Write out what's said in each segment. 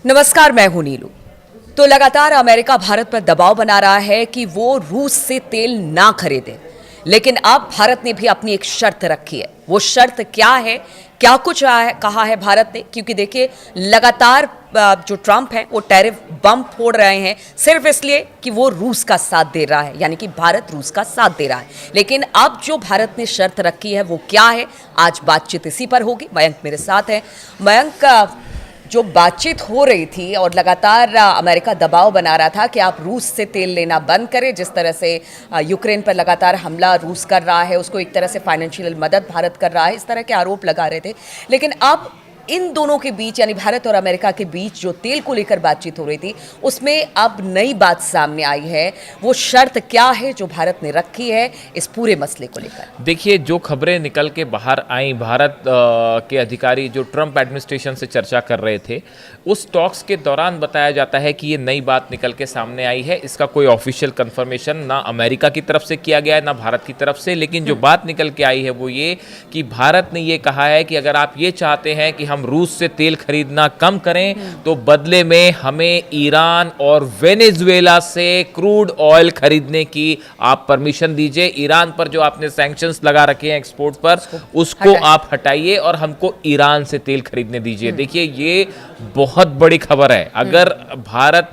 नमस्कार, मैं हूं नीलू। तो लगातार अमेरिका भारत पर दबाव बना रहा है कि वो रूस से तेल ना खरीदे, लेकिन अब भारत ने भी अपनी एक शर्त रखी है। वो शर्त क्या है, क्या कुछ कहा है भारत ने? क्योंकि देखिए, लगातार जो ट्रंप है वो टैरिफ बम फोड़ रहे हैं सिर्फ इसलिए कि वो रूस का साथ दे रहा है, यानी कि भारत रूस का साथ दे रहा है। लेकिन अब जो भारत ने शर्त रखी है वो क्या है, आज बातचीत इसी पर होगी। मयंक मेरे साथ है। मयंक, जो बातचीत हो रही थी और लगातार अमेरिका दबाव बना रहा था कि आप रूस से तेल लेना बंद करें, जिस तरह से यूक्रेन पर लगातार हमला रूस कर रहा है, उसको एक तरह से फाइनेंशियल मदद भारत कर रहा है, इस तरह के आरोप लगा रहे थे। लेकिन अब इन दोनों के बीच, यानी भारत और अमेरिका के बीच जो तेल को लेकर बातचीत हो रही थी, उसमें अब नई बात सामने आई है। वो शर्त क्या है जो भारत ने रखी है इस पूरे मसले को लेकर? देखिए, जो खबरें निकल के बाहर आई, भारत के अधिकारी जो ट्रंप एडमिनिस्ट्रेशन से चर्चा कर रहे थे, उस टॉक्स के दौरान बताया जाता है कि ये नई बात निकल के सामने आई है। इसका कोई ऑफिशियल कंफर्मेशन ना अमेरिका की तरफ से किया गया है ना भारत की तरफ से, लेकिन जो बात निकल के आई है वो ये कि भारत ने ये कहा है कि अगर आप ये चाहते हैं कि हम रूस से तेल खरीदना कम करें तो बदले में हमें ईरान और वेनेजुएला से क्रूड ऑयल खरीदने की आप परमिशन दीजिए। ईरान पर जो आपने सैंक्शंस लगा रखे हैं एक्सपोर्ट पर, उसको आप हटाइए और हमको ईरान से तेल खरीदने दीजिए। देखिए, ये बहुत बड़ी खबर है। अगर भारत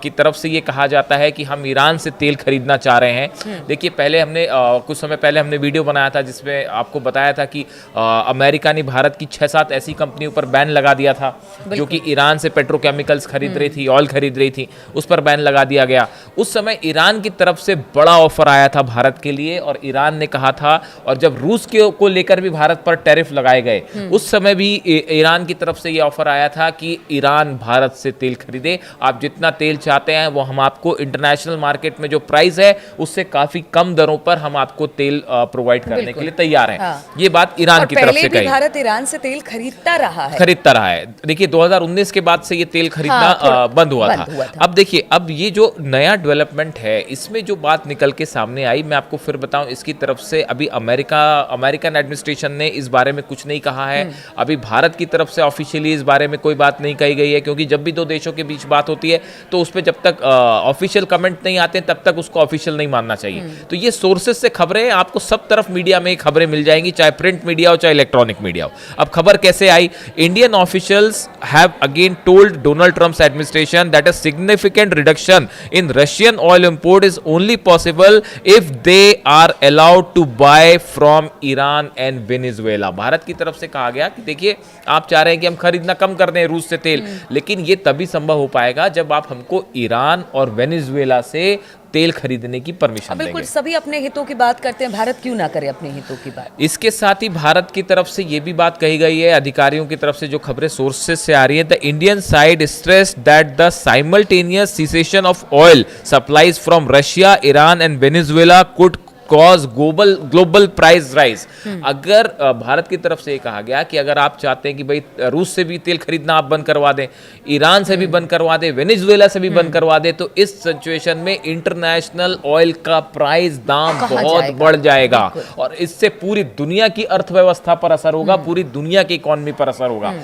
की तरफ से ये कहा जाता है कि हम ईरान से तेल खरीदना चाह रहे हैं। देखिए, पहले हमने कुछ समय पहले हमने वीडियो बनाया था जिसमें आपको बताया था कि अमेरिका ने भारत की 6-7 ऐसी कंपनियों पर बैन लगा दिया था जो कि ईरान से पेट्रोकेमिकल्स खरीद रही थी, ऑयल खरीद रही थी, उस पर बैन लगा दिया गया। उस समय ईरान की तरफ से बड़ा ऑफर आया था भारत के लिए और ईरान ने कहा था, और जब रूस को लेकर भी भारत पर टैरिफ लगाए गए, उस समय भी ईरान की तरफ से यह ऑफर आया था कि ईरान भारत से तेल खरीदे। आप जितना तेल चाहते हैं वो हम आपको इंटरनेशनल मार्केट में जो प्राइस है उससे काफी कम दरों पर हम आपको तेल प्रोवाइड करने के लिए तैयार हैं। ये बात ईरान की तरफ से कही। भारत ईरान से तेल खरीदता रहा है। देखिए, 2019 के बाद से ये तेल खरीदना बंद हुआ था। अब देखिए, अब ये जो नया डेवलपमेंट है, इसमें जो बात निकल के सामने आई, मैं आपको फिर बताऊं, इसकी तरफ से अभी अमेरिकन एडमिनिस्ट्रेशन ने इस बारे में कुछ नहीं कहा है। अभी भारत की तरफ से ऑफिशियली इस बारे में कोई बात नहीं कही गई है, क्योंकि जब भी दो देशों के बीच बात होती है तो उस पर जब तक ऑफिशियल कमेंट नहीं आते तब तक उसको ऑफिशियल नहीं मानना चाहिए। तो ये सोर्सेज से खबरें आपको सब तरफ मीडिया में खबरें मिल जाएंगी, चाहे प्रिंट मीडिया हो चाहे इलेक्ट्रॉनिक मीडिया हो। अब खबर कैसे आई? Indian officials have again told Donald Trump's administration that a significant reduction in Russian oil import is only possible if they are allowed to buy from Iran and Venezuela। Bharat की तरफ से कहा गया कि देखिए, आप चाह रहे हैं कि हम खरीदना कम कर दें रूस से तेल, लेकिन ये तभी संभव हो पाएगा जब आप हमको ईरान और वेनेजुएला से तेल खरीदने की परमिशन देंगे। बिल्कुल, सभी अपने हितों की बात करते हैं, भारत क्यों ना करे अपने हितों की बात? इसके साथ ही भारत की तरफ से ये भी बात कही गई है, अधिकारियों की तरफ से जो खबरें सोर्सेज से आ रही है, the Indian side stressed that the simultaneous cessation of oil supplies from Russia, Iran and Venezuela could cause global price rise. अगर भारत की तरफ से ये कहा गया कि अगर आप चाहते हैं कि भाई रूस से भी तेल खरीदना आप बंद करवा दें, ईरान से भी बंद करवा दें, वेनेजुएला से भी बंद करवा दें, तो इस सिचुएशन में इंटरनेशनल ऑयल का प्राइस दाम बहुत बढ़ जाएगा और इससे पूरी दुनिया की अर्थव्यवस्था पर असर होगा, पूरी दुनिया की इकोनॉमी पर असर होगा।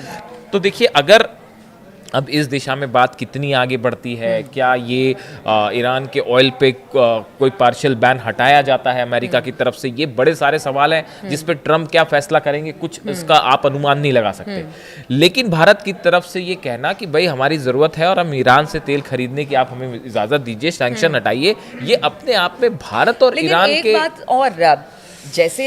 तो देखिए, अगर अब इस दिशा में बात कितनी आगे बढ़ती है, क्या ये ईरान के ऑयल पे कोई पार्शियल बैन हटाया जाता है अमेरिका की तरफ से, ये बड़े सारे सवाल हैं जिस पे ट्रंप क्या फैसला करेंगे, कुछ इसका आप अनुमान नहीं लगा सकते। लेकिन भारत की तरफ से ये कहना कि भाई हमारी ज़रूरत है और हम ईरान से तेल खरीदने की आप हमें इजाज़त दीजिए, सैंक्शन हटाइए, ये अपने आप में भारत और ईरान के बात। और जैसे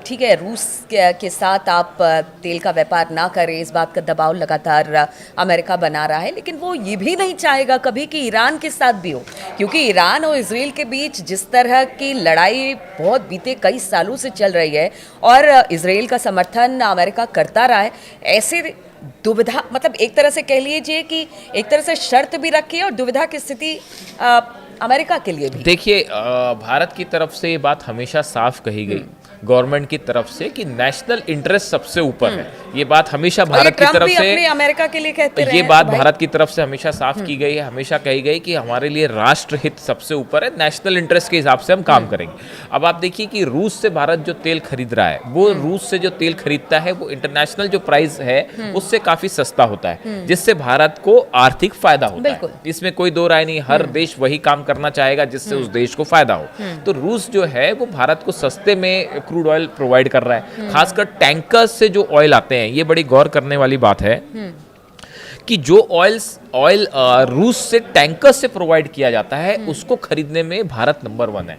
ठीक है, रूस के साथ आप तेल का व्यापार ना करें, इस बात का दबाव लगातार अमेरिका बना रहा है, लेकिन वो ये भी नहीं चाहेगा कभी कि ईरान के साथ भी हो, क्योंकि ईरान और इजराइल के बीच जिस तरह की लड़ाई बहुत बीते कई सालों से चल रही है और इजराइल का समर्थन अमेरिका करता रहा है, ऐसे दुविधा, मतलब एक तरह से कह लीजिए कि एक तरह से शर्त भी रखी है और दुविधा की स्थिति अमेरिका के लिए भी। देखिए, भारत की तरफ से ये बात हमेशा साफ कही गई गवर्नमेंट की तरफ से कि नेशनल इंटरेस्ट सबसे ऊपर है। ये बात हमेशा और ये भारत की ट्रम्प तरफ भी से अपने अमेरिका के लिए कहते रहे ये हैं बात भाई। भारत की तरफ से हमेशा साफ की गई है, हमेशा कही गई कि हमारे लिए राष्ट्र हित सबसे ऊपर है, नेशनल इंटरेस्ट के हिसाब से हम काम करेंगे। अब आप देखिए कि रूस से भारत जो तेल खरीद रहा है, वो रूस से जो तेल खरीदता है वो इंटरनेशनल जो प्राइस है उससे काफी सस्ता होता है, जिससे भारत को आर्थिक फायदा होता है। इसमें कोई दो राय नहीं, हर देश वही काम करना चाहेगा जिससे उस देश को फायदा हो। तो रूस जो है वो भारत को सस्ते में क्रूड ऑयल प्रोवाइड कर रहा है, खासकर टैंकर्स से जो ऑयल आते हैं। ये बड़ी गौर करने वाली बात है कि जो ऑयल रूस से टैंकर से प्रोवाइड किया जाता है उसको खरीदने में भारत नंबर 1 है,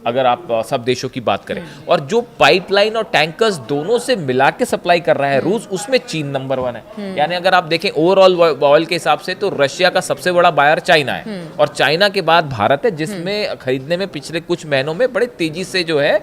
अगर आप सब देशों की बात करें। और जो पाइपलाइन और टैंकर्स दोनों से मिला के सप्लाई कर रहा है रूस, उसमें चीन नंबर 1 है। यानी अगर आप देखें ओवरऑल ऑयल के हिसाब से तो रशिया का सबसे बड़ा बायर चाइना है, और चाइना के बाद भारत है, जिसमें खरीदने में पिछले कुछ महीनों में बड़े तेजी से जो है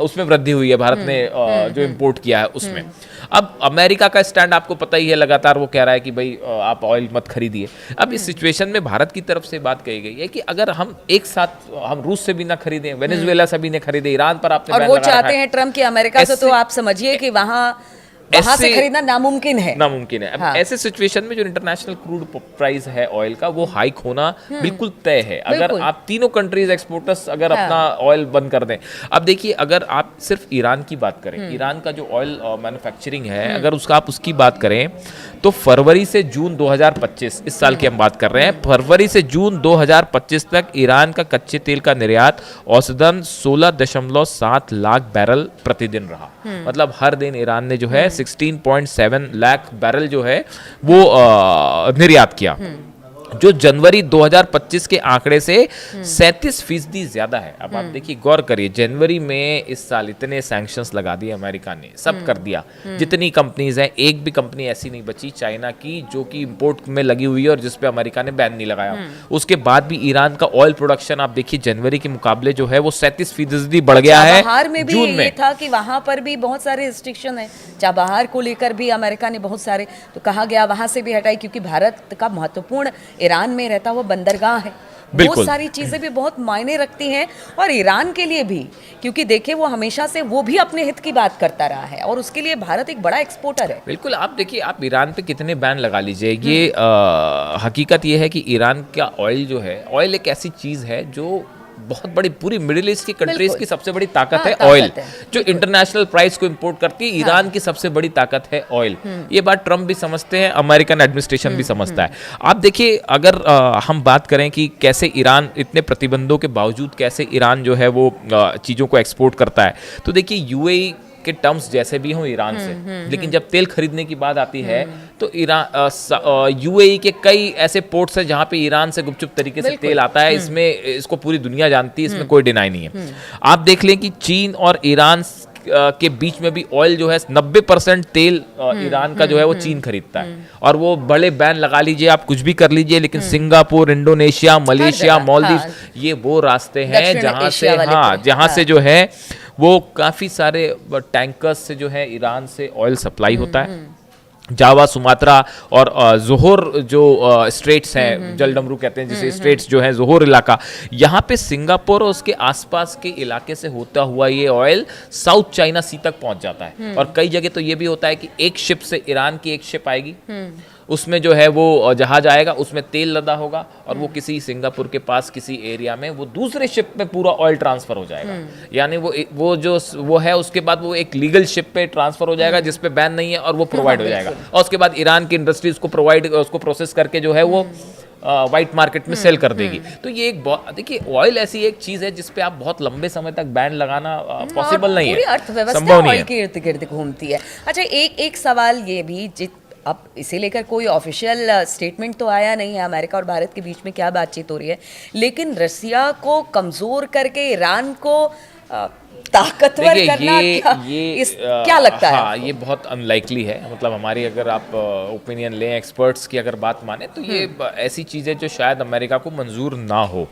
उसमें वृद्धि हुई है। भारत ने जो इम्पोर्ट किया है उसमें। अब अमेरिका का स्टैंड आपको पता ही है, लगातार वो कह रहा है कि भाई आप ऑयल मत खरीदिए। अब इस सिचुएशन में भारत की तरफ से बात कही गई है कि अगर हम एक साथ हम रूस से भी ना खरीदें, वेनेजुएला से भी ना खरीदें, ईरान पर आपने और बैन वो लगा रखा चाहते है। हैं ट्रम्प की अमेरिका से, तो आप समझिए कि वहां से खरीदना नामुमकिन है। नामुमकिन है। अब हाँ। ऐसे सिचुएशन में जो इंटरनेशनल क्रूड प्राइस है ऑयल का, वो हाइक होना बिल्कुल तय है। अगर आप तीनों कंट्रीज एक्सपोर्टर्स अगर अपना ऑयल बंद कर दें। अब देखिए, अगर आप सिर्फ ईरान की बात करें, ईरान का जो ऑयल मैन्युफैक्चरिंग है, अगर आप उसकी बात करें तो फरवरी से जून 2025, इस साल की हम बात कर रहे हैं, फरवरी से जून 2025 तक ईरान का कच्चे तेल का निर्यात औसतन 16.7 लाख बैरल प्रतिदिन रहा। मतलब हर दिन ईरान ने जो है 16.7 लाख बैरल जो है वो निर्यात किया, जो जनवरी 2025 के आंकड़े से 37% ज्यादा है। अब आप देखिए, गौर करिए, जनवरी में इस साल इतने सैंक्शंस लगा दिए अमेरिका ने, सब कर दिया। जितनी कंपनीज हैं, एक भी कंपनी ऐसी नहीं बची चाइना की जो कि इंपोर्ट में लगी हुई है और जिस पे अमेरिका ने बैन नहीं लगाया। उसके बाद भी ईरान का ऑयल प्रोडक्शन आप देखिए जनवरी के मुकाबले जो है वो 37% बढ़ गया है। चाबहार में भी जून ये था कि वहां पर भी बहुत सारे रिस्ट्रिक्शन है, चाबहार को लेकर भी अमेरिका ने बहुत सारे, तो कहा गया वहां से भी हटाई, क्योंकि भारत का महत्वपूर्ण ईरान में रहता हुआ बंदरगाह है। बहुत सारी चीजें भी बहुत मायने रखती हैं, और ईरान के लिए भी, क्योंकि देखिए वो हमेशा से वो भी अपने हित की बात करता रहा है, और उसके लिए भारत एक बड़ा एक्सपोर्टर है। बिल्कुल। आप देखिए, आप ईरान पे कितने बैन लगा लीजिए, ये हकीकत ये है कि ईरान का ऑयल जो है, ऑयल एक ऐसी चीज है जो बहुत बड़ी, पूरी मिडिल ईस्ट की कंट्रीज की सबसे बड़ी ताकत है ऑयल। जो इंटरनेशनल प्राइस को इंपोर्ट करती है, ईरान की सबसे बड़ी ताकत है ऑयल। ये बात ट्रम्प भी समझते हैं, अमेरिकन एडमिनिस्ट्रेशन भी समझता है। आप देखिए, अगर हम बात करें कि कैसे ईरान इतने प्रतिबंधों के बावजूद कैसे ईरान जो है वो चीज़ों को एक्सपोर्ट करता है, तो देखिए यूएई के टर्म्स जैसे भी हों ईरान से, लेकिन जब तेल खरीदने की बात आती है तो यूएई के कई ऐसे पोर्ट्स हैं जहां पे ईरान से गुपचुप तरीके से तेल आता है। इसको पूरी दुनिया जानती है, इसमें कोई डिनाई नहीं है। आप देख लें कि चीन और ईरान के बीच में भी ऑयल जो है 90% तेल ईरान का जो है वो चीन खरीदता है, और वो बड़े बैन लगा लीजिए, आप कुछ भी कर लीजिए, लेकिन सिंगापुर, इंडोनेशिया, मलेशिया, मालदीव, ये वो रास्ते हैं जहां से जो है वो काफ़ी सारे टैंकर्स से जो है ईरान से ऑयल सप्लाई होता है। जावा, सुमात्रा और जोहर जो स्ट्रेट्स हैं, जलडमरू कहते हैं जिसे, स्ट्रेट्स जो है जोहर इलाका, यहाँ पे सिंगापुर और उसके आसपास के इलाके से होता हुआ ये ऑयल साउथ चाइना सी तक पहुंच जाता है। और कई जगह तो ये भी होता है कि एक शिप से, ईरान की एक शिप आएगी, उसमें जो है वो जहाज आएगा, उसमें तेल लदा होगा, और वो किसी सिंगापुर के पास किसी एरिया में वो दूसरे शिप पे पूरा ऑयल ट्रांसफर हो जाएगा। यानी वो है, उसके बाद वो एक लीगल शिप पे ट्रांसफर हो जाएगा जिस पे बैन नहीं है, और वो प्रोवाइड हो जाएगा, और उसके बाद ईरान की इंडस्ट्री उसको प्रोसेस करके जो है वो वाइट मार्केट में सेल कर देगी। तो ये एक देखिए, ऑयल ऐसी एक चीज है जिसपे आप बहुत लंबे समय तक बैन लगाना पॉसिबल नहीं है, अर्थव्यवस्था ऑयल के इर्द गिर्द घूमती है। अच्छा, एक सवाल ये भी, अब इसे लेकर कोई ऑफिशियल स्टेटमेंट तो आया नहीं है अमेरिका और भारत के बीच में क्या बातचीत हो रही है, लेकिन रसिया को कमजोर करके ईरान को ताकतवर करना, क्या लगता है? हाँ, ये बहुत अनलाइकली है। मतलब हमारी, अगर आप ओपिनियन लें, एक्सपर्ट्स की अगर बात माने, तो ये ऐसी चीज़ है जो शायद अमेरिका को मंजूर ना हो।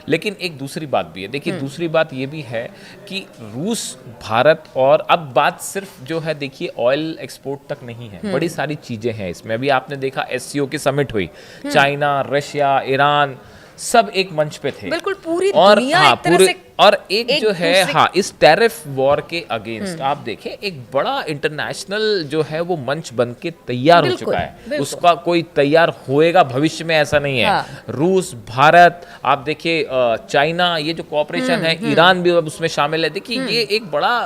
लेकिन एक दूसरी बात भी है, देखिए दूसरी बात ये भी है कि रूस, भारत, और अब बात सिर्फ जो है देखिए ऑयल एक्सपोर्ट तक नहीं है, बड़ी सारी चीज़ें हैं इसमें। अभी आपने देखा SCO की समिट हुई, चाइना, रशिया, ईरान सब एक मंच पे थे, बिल्कुल पूरी दुनिया एक तरह से और एक जो है दूसरे- हाँ, इस टैरिफ वॉर के अगेंस्ट आप देखें एक बड़ा इंटरनेशनल जो है वो मंच बन के तैयार हो बिल्कुल, चुका है। बिल्कुल। उसका कोई तैयार होएगा भविष्य में, ऐसा नहीं है। हाँ। रूस, भारत, आप देखिए चाइना, ये जो कॉपरेशन है, ईरान भी अब उसमें शामिल है। देखिए ये एक बड़ा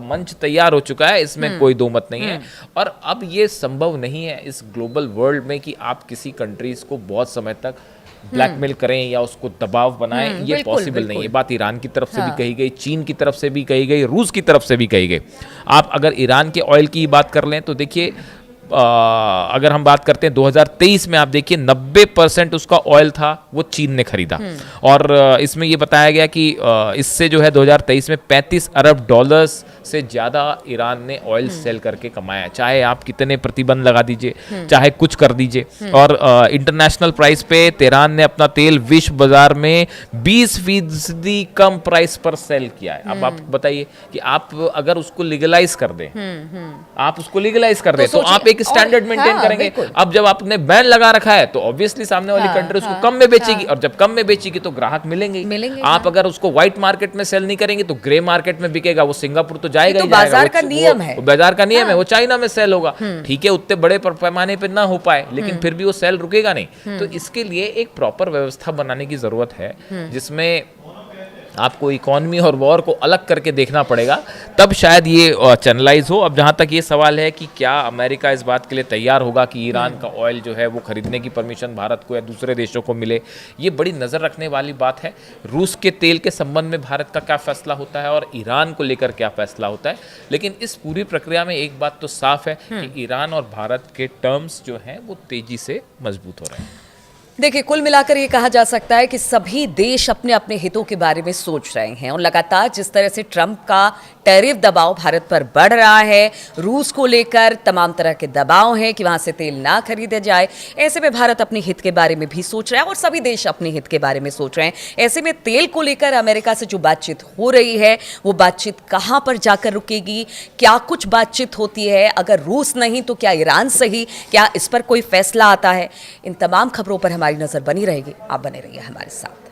मंच तैयार हो चुका है, इसमें कोई दो मत नहीं है। और अब ये संभव नहीं है इस ग्लोबल वर्ल्ड में कि आप किसी कंट्रीज को बहुत समय तक ब्लैकमेल करें या उसको दबाव बनाएं, ये बिल्कुल, पॉसिबल नहीं है। बिल्कुल। ये बात ईरान की तरफ से भी हाँ। कही गई, चीन की तरफ से भी कही गई, रूस की तरफ से भी कही गई। आप अगर ईरान के ऑयल की बात कर लें तो देखिए अगर हम बात करते हैं 2023 में, आप देखिए 90% उसका ऑयल था वो चीन ने खरीदा। और इसमें ये बताया गया कि इससे जो है 2023 में 35 अरब डॉलर्स से ज़्यादा ईरान ने ऑयल सेल करके कमाया। चाहे आप कितने प्रतिबंध लगा दीजिए, चाहे कुछ कर दीजिए। और इंटरनेशनल प्राइस पे तेहरान ने अपना तेल विश्व बाजार में 20% कम प्राइस पर सेल किया है। अब आप बताइए कि आप अगर उसको लीगलाइज कर दें, आप उसको लीगलाइज कर दें तो सोचिए- आप एक स्टैंडर्ड और- मेंटेन हाँ, करेंगे। बिल्कुल। अब जब आपने बैन लगा रखा है तो ऑब्वियसली सामने वाली हाँ, कंट्री उसको हाँ, कम में बेचेगी, हाँ। और जब कम में बेचेगी तो ग्राहक मिलेंगे ही। मिलेंगे, आप हाँ। अगर उसको व्हाइट मार्केट में सेल नहीं करेंगे तो ग्रे मार्केट में बिकेगा, वो सिंगापुर तो जाएगा ये तो ही जाएगा। बाजार वो- का नियम है। वो बाजार का नियम है, हाँ। वो चाइना में सेल होगा। ठीक है, उतने बड़े पैमाने पे ना हो पाए, लेकिन फिर भी वो सेल रुकेगा नहीं। तो इसके लिए एक प्रॉपर व्यवस्था बनाने की जरूरत है, जिसमें आपको इकोनॉमी और वॉर को अलग करके देखना पड़ेगा, तब शायद ये चैनलाइज हो। अब जहाँ तक ये सवाल है कि क्या अमेरिका इस बात के लिए तैयार होगा कि ईरान का ऑयल जो है वो खरीदने की परमिशन भारत को या दूसरे देशों को मिले, ये बड़ी नज़र रखने वाली बात है। रूस के तेल के संबंध में भारत का क्या फैसला होता है और ईरान को लेकर क्या फैसला होता है। लेकिन इस पूरी प्रक्रिया में एक बात तो साफ है कि ईरान और भारत के टर्म्स जो हैं वो तेजी से मजबूत हो रहे हैं। देखिए, कुल मिलाकर ये कहा जा सकता है कि सभी देश अपने अपने हितों के बारे में सोच रहे हैं और लगातार जिस तरह से ट्रंप का टैरिफ दबाव भारत पर बढ़ रहा है, रूस को लेकर तमाम तरह के दबाव हैं कि वहां से तेल ना खरीदे जाए, ऐसे में भारत अपने हित के बारे में भी सोच रहा है और सभी देश अपने हित के बारे में सोच रहे हैं। ऐसे में तेल को लेकर अमेरिका से जो बातचीत हो रही है वो बातचीत कहां पर जाकर रुकेगी, क्या कुछ बातचीत होती है, अगर रूस नहीं तो क्या ईरान सही, क्या इस पर कोई फैसला आता है, इन तमाम खबरों पर हमारी नजर बनी रहेगी। आप बने रहिए हमारे साथ।